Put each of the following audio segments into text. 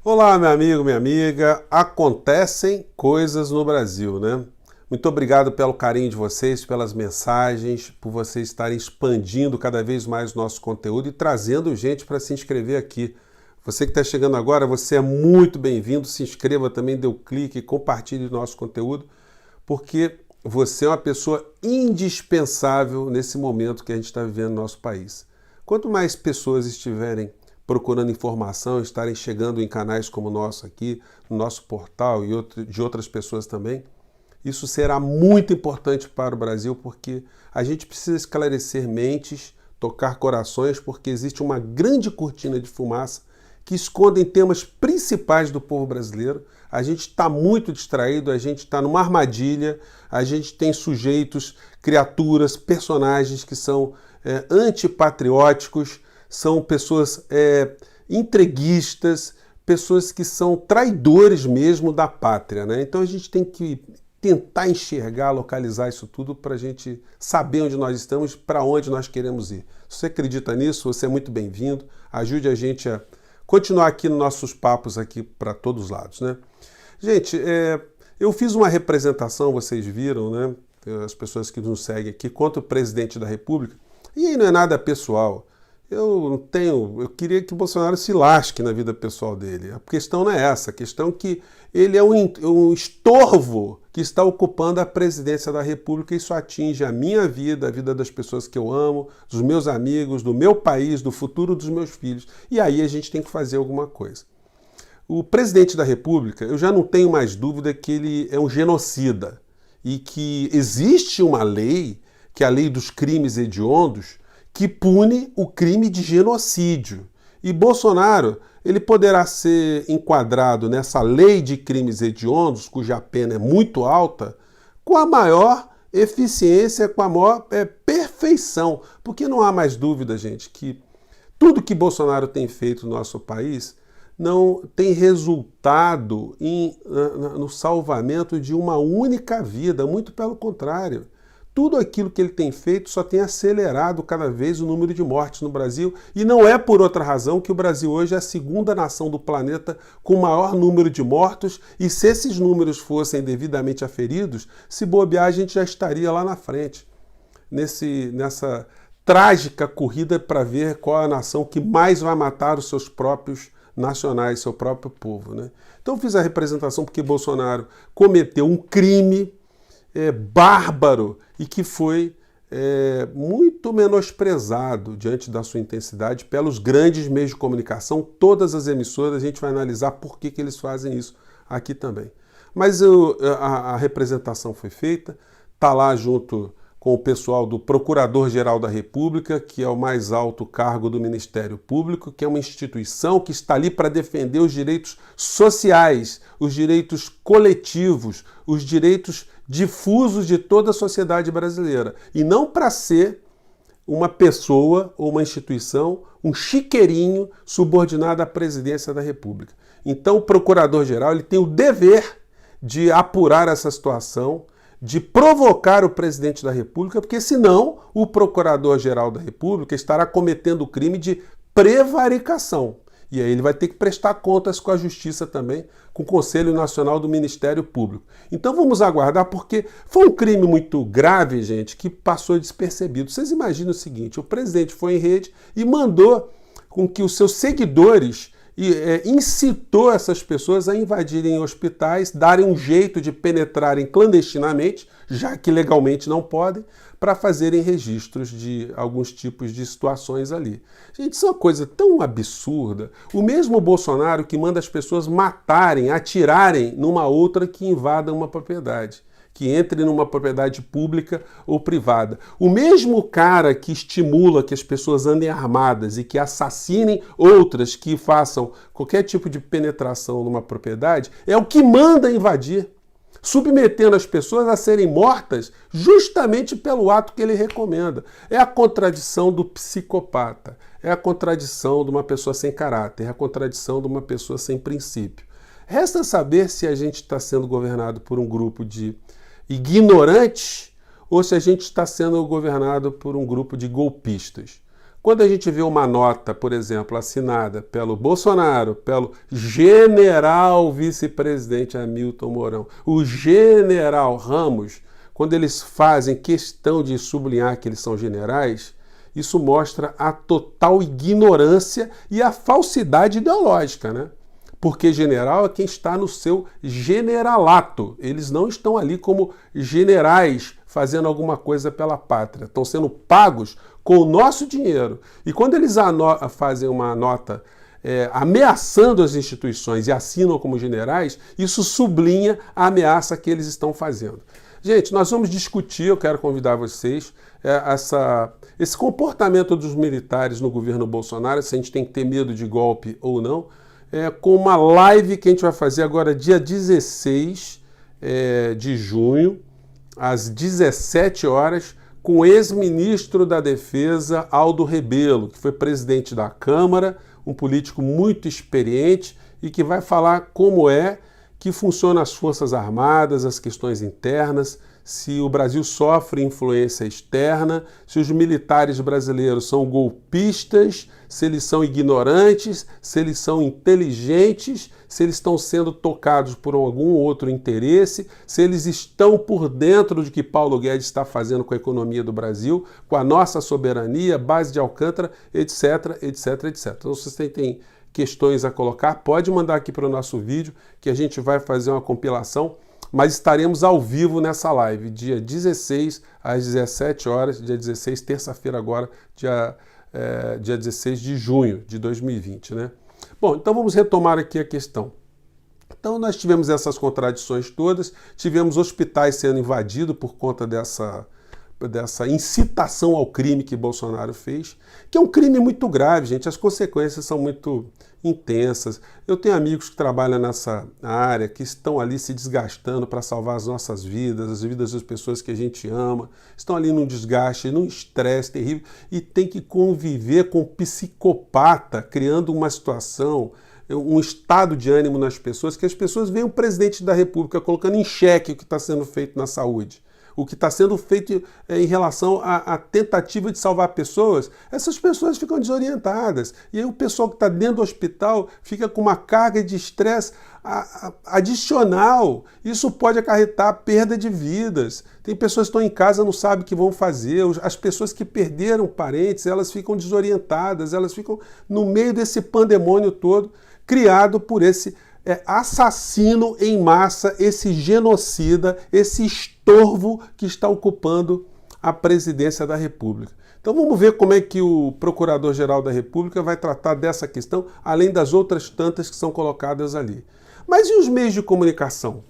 Olá, meu amigo, minha amiga. Acontecem coisas no Brasil, né? Muito obrigado pelo carinho de vocês, pelas mensagens, por vocês estarem expandindo cada vez mais o nosso conteúdo e trazendo gente para se inscrever aqui. Você que está chegando agora, você é muito bem-vindo. Se inscreva também, dê o clique, compartilhe o nosso conteúdo, porque você é uma pessoa indispensável nesse momento que a gente está vivendo no nosso país. Quanto mais pessoas estiverem procurando informação, estarem chegando em canais como o nosso aqui, no nosso portal e de outras pessoas também, isso será muito importante para o Brasil, porque a gente precisa esclarecer mentes, tocar corações, porque existe uma grande cortina de fumaça que escondem temas principais do povo brasileiro. A gente está muito distraído, a gente está numa armadilha, a gente tem sujeitos, criaturas, personagens que são antipatrióticos, são pessoas entreguistas, pessoas que são traidores mesmo da pátria, né? Então a gente tem que tentar enxergar, localizar isso tudo para a gente saber onde nós estamos, para onde nós queremos ir. Se você acredita nisso, você é muito bem-vindo. Ajude a gente a continuar aqui nos nossos papos aqui para todos os lados, né? Gente, eu fiz uma representação, vocês viram, né? As pessoas que nos seguem aqui, contra o presidente da República. E aí não é nada pessoal. Eu queria que o Bolsonaro se lasque na vida pessoal dele. A questão não é essa, a questão é que ele é um estorvo que está ocupando a presidência da República e isso atinge a minha vida, a vida das pessoas que eu amo, dos meus amigos, do meu país, do futuro dos meus filhos. E aí a gente tem que fazer alguma coisa. O presidente da República, eu já não tenho mais dúvida que ele é um genocida e que existe uma lei, que é a lei dos crimes hediondos, que pune o crime de genocídio. E Bolsonaro, ele poderá ser enquadrado nessa lei de crimes hediondos, cuja pena é muito alta, com a maior eficiência, com a maior perfeição. Porque não há mais dúvida, gente, que tudo que Bolsonaro tem feito no nosso país não tem resultado no salvamento de uma única vida, muito pelo contrário. Tudo aquilo que ele tem feito só tem acelerado cada vez o número de mortes no Brasil e não é por outra razão que o Brasil hoje é a segunda nação do planeta com o maior número de mortos e se esses números fossem devidamente aferidos, se bobear a gente já estaria lá na frente, nessa trágica corrida para ver qual é a nação que mais vai matar os seus próprios nacionais, seu próprio povo, né? Então eu fiz a representação porque Bolsonaro cometeu um crime bárbaro e que foi muito menosprezado diante da sua intensidade pelos grandes meios de comunicação, todas as emissoras, a gente vai analisar por que eles fazem isso aqui também. Mas a representação foi feita, está lá junto com o pessoal do Procurador-Geral da República, que é o mais alto cargo do Ministério Público, que é uma instituição que está ali para defender os direitos sociais, os direitos coletivos, os direitos difusos de toda a sociedade brasileira. E não para ser uma pessoa ou uma instituição, um chiqueirinho subordinado à presidência da República. Então o Procurador-Geral ele tem o dever de apurar essa situação, de provocar o presidente da República, porque senão o Procurador-Geral da República estará cometendo o crime de prevaricação. E aí ele vai ter que prestar contas com a Justiça também, com o Conselho Nacional do Ministério Público. Então vamos aguardar, porque foi um crime muito grave, gente, que passou despercebido. Vocês imaginam o seguinte, o presidente foi em rede e mandou com que os seus seguidores incitou essas pessoas a invadirem hospitais, darem um jeito de penetrarem clandestinamente, já que legalmente não podem, para fazerem registros de alguns tipos de situações ali. Gente, isso é uma coisa tão absurda. O mesmo Bolsonaro que manda as pessoas matarem, atirarem numa outra que invada uma propriedade, que entre numa propriedade pública ou privada. O mesmo cara que estimula que as pessoas andem armadas e que assassinem outras que façam qualquer tipo de penetração numa propriedade é o que manda invadir, submetendo as pessoas a serem mortas justamente pelo ato que ele recomenda. É a contradição do psicopata, é a contradição de uma pessoa sem caráter, é a contradição de uma pessoa sem princípio. Resta saber se a gente está sendo governado por um grupo de ignorantes ou se a gente está sendo governado por um grupo de golpistas. Quando a gente vê uma nota, por exemplo, assinada pelo Bolsonaro, pelo general vice-presidente Hamilton Mourão, o general Ramos, quando eles fazem questão de sublinhar que eles são generais, isso mostra a total ignorância e a falsidade ideológica, né? Porque general é quem está no seu generalato. Eles não estão ali como generais fazendo alguma coisa pela pátria. Estão sendo pagos com o nosso dinheiro. E quando eles fazem uma nota ameaçando as instituições e assinam como generais, isso sublinha a ameaça que eles estão fazendo. Gente, nós vamos discutir, eu quero convidar vocês, esse comportamento dos militares no governo Bolsonaro, se a gente tem que ter medo de golpe ou não, com uma live que a gente vai fazer agora dia 16 de junho, às 17 horas, com o ex-ministro da Defesa, Aldo Rebelo, que foi presidente da Câmara, um político muito experiente e que vai falar como que funcionam as Forças Armadas, as questões internas, se o Brasil sofre influência externa, se os militares brasileiros são golpistas, se eles são ignorantes, se eles são inteligentes, se eles estão sendo tocados por algum outro interesse, se eles estão por dentro de que Paulo Guedes está fazendo com a economia do Brasil, com a nossa soberania, base de Alcântara, etc, etc, etc. Então, se você tem questões a colocar, pode mandar aqui para o nosso vídeo, que a gente vai fazer uma compilação, mas estaremos ao vivo nessa live, dia 16 às 17 horas, dia 16, terça-feira agora, dia 16 de junho de 2020, né? Bom, então vamos retomar aqui a questão. Então nós tivemos essas contradições todas, tivemos hospitais sendo invadidos por conta dessa incitação ao crime que Bolsonaro fez, que é um crime muito grave, gente, as consequências são muito intensas. Eu tenho amigos que trabalham nessa área, que estão ali se desgastando para salvar as nossas vidas, as vidas das pessoas que a gente ama, estão ali num desgaste, num estresse terrível e tem que conviver com um psicopata, criando uma situação, um estado de ânimo nas pessoas, que as pessoas veem o presidente da República colocando em xeque o que está sendo feito na saúde. O que está sendo feito em relação à tentativa de salvar pessoas, essas pessoas ficam desorientadas. E aí o pessoal que está dentro do hospital fica com uma carga de estresse adicional. Isso pode acarretar perda de vidas. Tem pessoas que estão em casa e não sabem o que vão fazer. As pessoas que perderam parentes, elas ficam desorientadas, elas ficam no meio desse pandemônio todo criado por esse assassino em massa, esse genocida, esse estorvo que está ocupando a presidência da República. Então vamos ver como é que o Procurador-Geral da República vai tratar dessa questão, além das outras tantas que são colocadas ali. Mas e os meios de comunicação?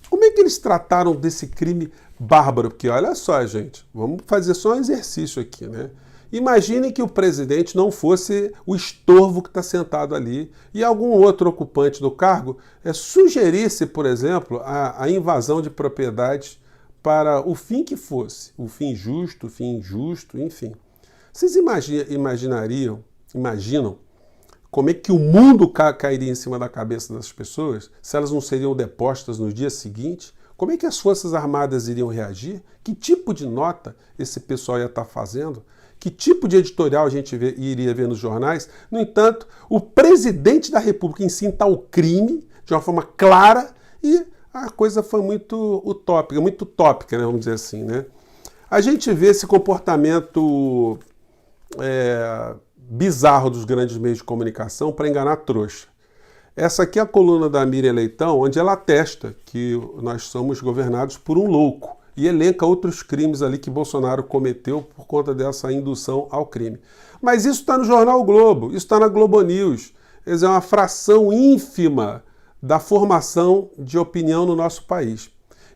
Como é que eles trataram desse crime bárbaro? Porque olha só, gente, vamos fazer só um exercício aqui, né? Imagine que o presidente não fosse o estorvo que está sentado ali e algum outro ocupante do cargo sugerisse, por exemplo, a invasão de propriedades para o fim que fosse, o fim justo, o fim injusto, enfim. Vocês imaginam como é que o mundo cairia em cima da cabeça das pessoas se elas não seriam depostas no dia seguinte? Como é que as Forças Armadas iriam reagir? Que tipo de nota esse pessoal ia estar fazendo? Que tipo de editorial a gente iria ver nos jornais? No entanto, o presidente da República incita ao crime de uma forma clara e a coisa foi muito utópica, né, vamos dizer assim, né? A gente vê esse comportamento bizarro dos grandes meios de comunicação para enganar trouxa. Essa aqui é a coluna da Miriam Leitão, onde ela atesta que nós somos governados por um louco e elenca outros crimes ali que Bolsonaro cometeu por conta dessa indução ao crime. Mas isso está no jornal o Globo, isso está na Globo News. É uma fração ínfima da formação de opinião no nosso país.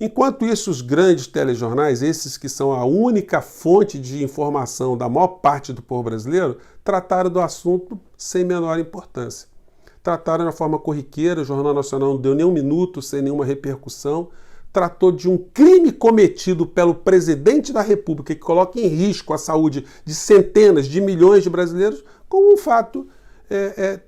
Enquanto isso, os grandes telejornais, esses que são a única fonte de informação da maior parte do povo brasileiro, trataram do assunto sem menor importância. Trataram de forma corriqueira, o Jornal Nacional não deu nem um minuto sem nenhuma repercussão, tratou de um crime cometido pelo presidente da República que coloca em risco a saúde de centenas de milhões de brasileiros como um fato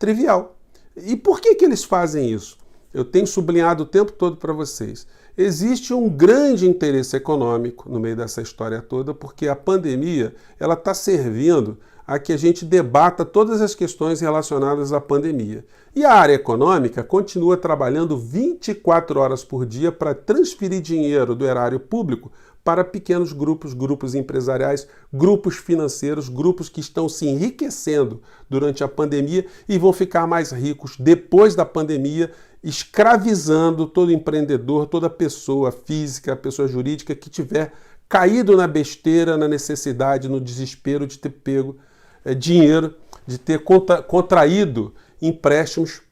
trivial. E por que eles fazem isso? Eu tenho sublinhado o tempo todo para vocês. Existe um grande interesse econômico no meio dessa história toda, porque a pandemia ela está servindo a que a gente debata todas as questões relacionadas à pandemia. E a área econômica continua trabalhando 24 horas por dia para transferir dinheiro do erário público para pequenos grupos, grupos empresariais, grupos financeiros, grupos que estão se enriquecendo durante a pandemia e vão ficar mais ricos depois da pandemia, escravizando todo empreendedor, toda pessoa física, pessoa jurídica que tiver caído na besteira, na necessidade, no desespero de ter pego dinheiro, de ter contraído empréstimos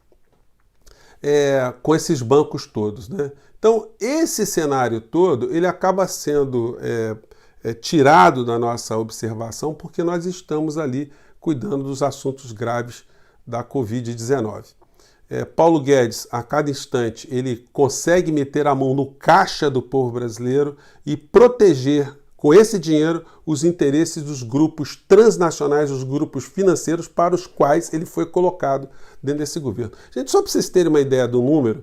com esses bancos todos, né? Então, esse cenário todo, ele acaba sendo tirado da nossa observação porque nós estamos ali cuidando dos assuntos graves da Covid-19. Paulo Guedes, a cada instante, ele consegue meter a mão no caixa do povo brasileiro e proteger com esse dinheiro os interesses dos grupos transnacionais, os grupos financeiros para os quais ele foi colocado dentro desse governo. Gente, só para vocês terem uma ideia do número,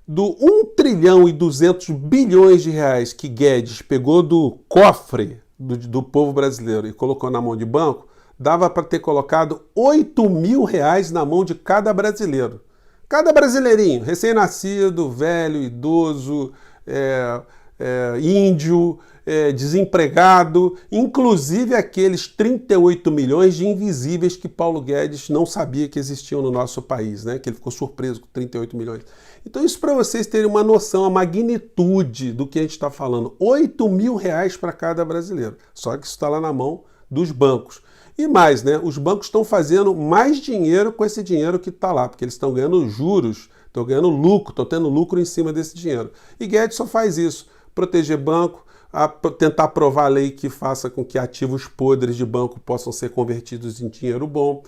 do 1 trilhão e 200 bilhões de reais que Guedes pegou do cofre do povo brasileiro e colocou na mão de banco, dava para ter colocado 8 mil reais na mão de cada brasileiro. Cada brasileirinho, recém-nascido, velho, idoso, índio, desempregado, inclusive aqueles 38 milhões de invisíveis que Paulo Guedes não sabia que existiam no nosso país, né? Que ele ficou surpreso com 38 milhões. Então isso para vocês terem uma noção, a magnitude do que a gente está falando. 8 mil reais para cada brasileiro. Só que isso está lá na mão dos bancos. E mais, né? Os bancos estão fazendo mais dinheiro com esse dinheiro que está lá, porque eles estão ganhando juros, estão ganhando lucro, estão tendo lucro em cima desse dinheiro. E Guedes só faz isso, proteger banco, tentar aprovar a lei que faça com que ativos podres de banco possam ser convertidos em dinheiro bom,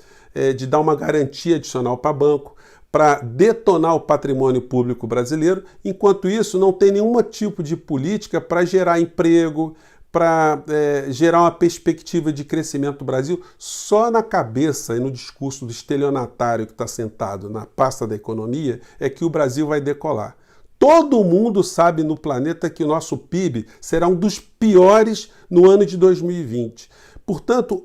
de dar uma garantia adicional para banco, para detonar o patrimônio público brasileiro. Enquanto isso, não tem nenhum tipo de política para gerar emprego, para gerar uma perspectiva de crescimento do Brasil. Só na cabeça e no discurso do estelionatário que está sentado na pasta da economia é que o Brasil vai decolar. Todo mundo sabe no planeta que o nosso PIB será um dos piores no ano de 2020. Portanto,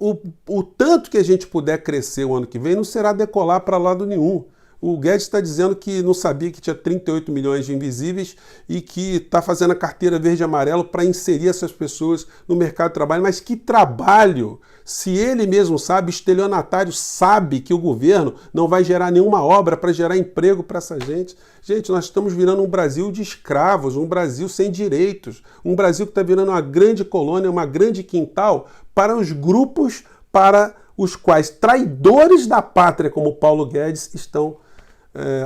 o tanto que a gente puder crescer o ano que vem não será decolar para lado nenhum. O Guedes está dizendo que não sabia que tinha 38 milhões de invisíveis e que está fazendo a carteira verde e amarelo para inserir essas pessoas no mercado de trabalho. Mas que trabalho! Se ele mesmo sabe, o estelionatário sabe que o governo não vai gerar nenhuma obra para gerar emprego para essa gente. Gente, nós estamos virando um Brasil de escravos, um Brasil sem direitos, um Brasil que está virando uma grande colônia, uma grande quintal para os grupos para os quais traidores da pátria como Paulo Guedes estão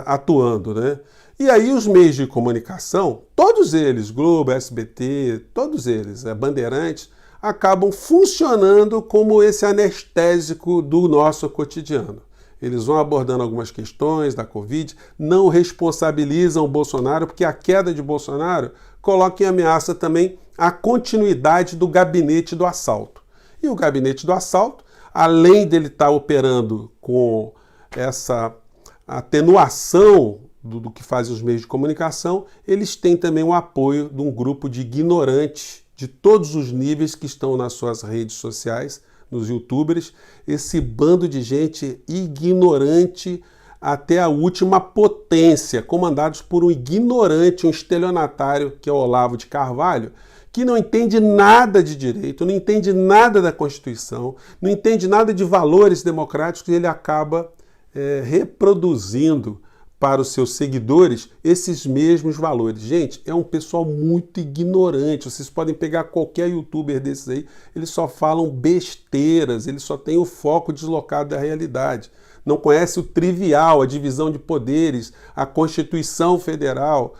atuando, né? E aí os meios de comunicação, todos eles, Globo, SBT, todos eles, Bandeirantes, acabam funcionando como esse anestésico do nosso cotidiano. Eles vão abordando algumas questões da Covid, não responsabilizam o Bolsonaro, porque a queda de Bolsonaro coloca em ameaça também a continuidade do gabinete do assalto. E o gabinete do assalto, além dele estar operando com essa atenuação do que fazem os meios de comunicação, eles têm também o apoio de um grupo de ignorantes de todos os níveis que estão nas suas redes sociais, nos youtubers, esse bando de gente ignorante até a última potência, comandados por um ignorante, um estelionatário, que é o Olavo de Carvalho, que não entende nada de direito, não entende nada da Constituição, não entende nada de valores democráticos, e ele acaba reproduzindo para os seus seguidores esses mesmos valores. Gente, é um pessoal muito ignorante. Vocês podem pegar qualquer youtuber desses aí, eles só falam besteiras, eles só têm o foco deslocado da realidade. Não conhece o trivial, a divisão de poderes, a Constituição Federal,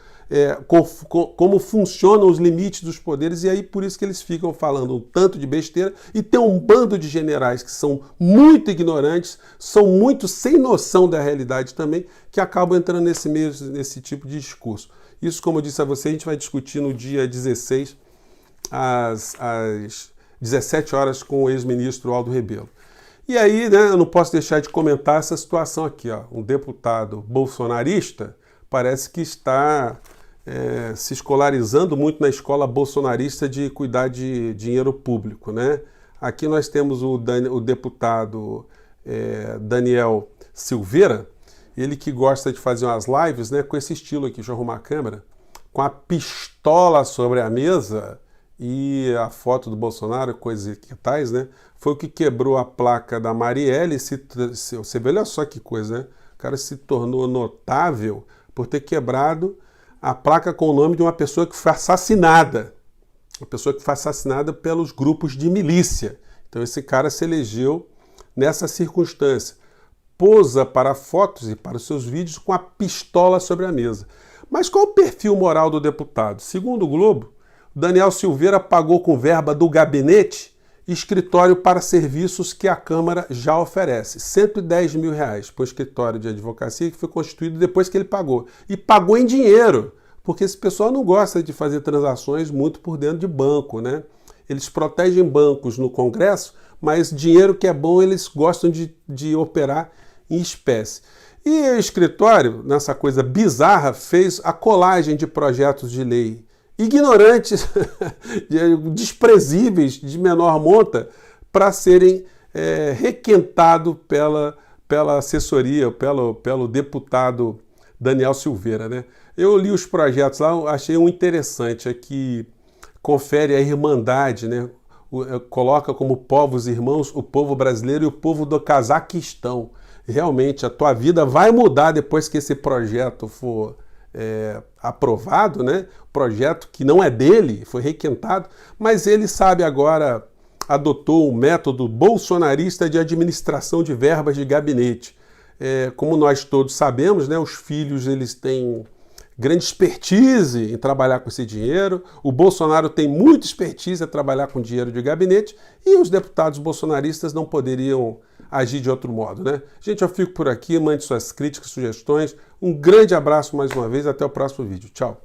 como funcionam os limites dos poderes, e aí por isso que eles ficam falando um tanto de besteira, e tem um bando de generais que são muito ignorantes, são muito sem noção da realidade também, que acabam entrando nesse tipo de discurso. Isso, como eu disse a você, a gente vai discutir no dia 16, às 17 horas, com o ex-ministro Aldo Rebelo. E aí, né, eu não posso deixar de comentar essa situação aqui, ó. Um deputado bolsonarista parece que está se escolarizando muito na escola bolsonarista de cuidar de dinheiro público, né? Aqui nós temos o deputado Daniel Silveira, ele que gosta de fazer umas lives, né, com esse estilo aqui. Deixa eu arrumar a câmera. Com a pistola sobre a mesa e a foto do Bolsonaro, coisas que tais, né? Foi o que quebrou a placa da Marielle. Você vê, olha só que coisa, né? O cara se tornou notável por ter quebrado a placa com o nome de uma pessoa que foi assassinada. Uma pessoa que foi assassinada pelos grupos de milícia. Então esse cara se elegeu nessa circunstância. Posa para fotos e para os seus vídeos com a pistola sobre a mesa. Mas qual o perfil moral do deputado? Segundo o Globo, Daniel Silveira pagou com verba do gabinete escritório para serviços que a Câmara já oferece. R$110 mil para o escritório de advocacia que foi constituído depois que ele pagou. E pagou em dinheiro, porque esse pessoal não gosta de fazer transações muito por dentro de banco, né? Eles protegem bancos no Congresso, mas dinheiro que é bom eles gostam de operar em espécie. E o escritório, nessa coisa bizarra, fez a colagem de projetos de lei ignorantes, desprezíveis, de menor monta, para serem requentados pela assessoria, pelo deputado Daniel Silveira, né? Eu li os projetos lá, achei um interessante, que confere a irmandade, né? Coloca como povos irmãos o povo brasileiro e o povo do Cazaquistão. Realmente, a tua vida vai mudar depois que esse projeto for aprovado, né? Projeto que não é dele, foi requentado, mas ele sabe agora, adotou um método bolsonarista de administração de verbas de gabinete. Como nós todos sabemos, né? Os filhos eles têm grande expertise em trabalhar com esse dinheiro, o Bolsonaro tem muita expertise em trabalhar com dinheiro de gabinete e os deputados bolsonaristas não poderiam agir de outro modo, né? Gente, eu fico por aqui, mande suas críticas, sugestões. Um grande abraço mais uma vez, até o próximo vídeo. Tchau!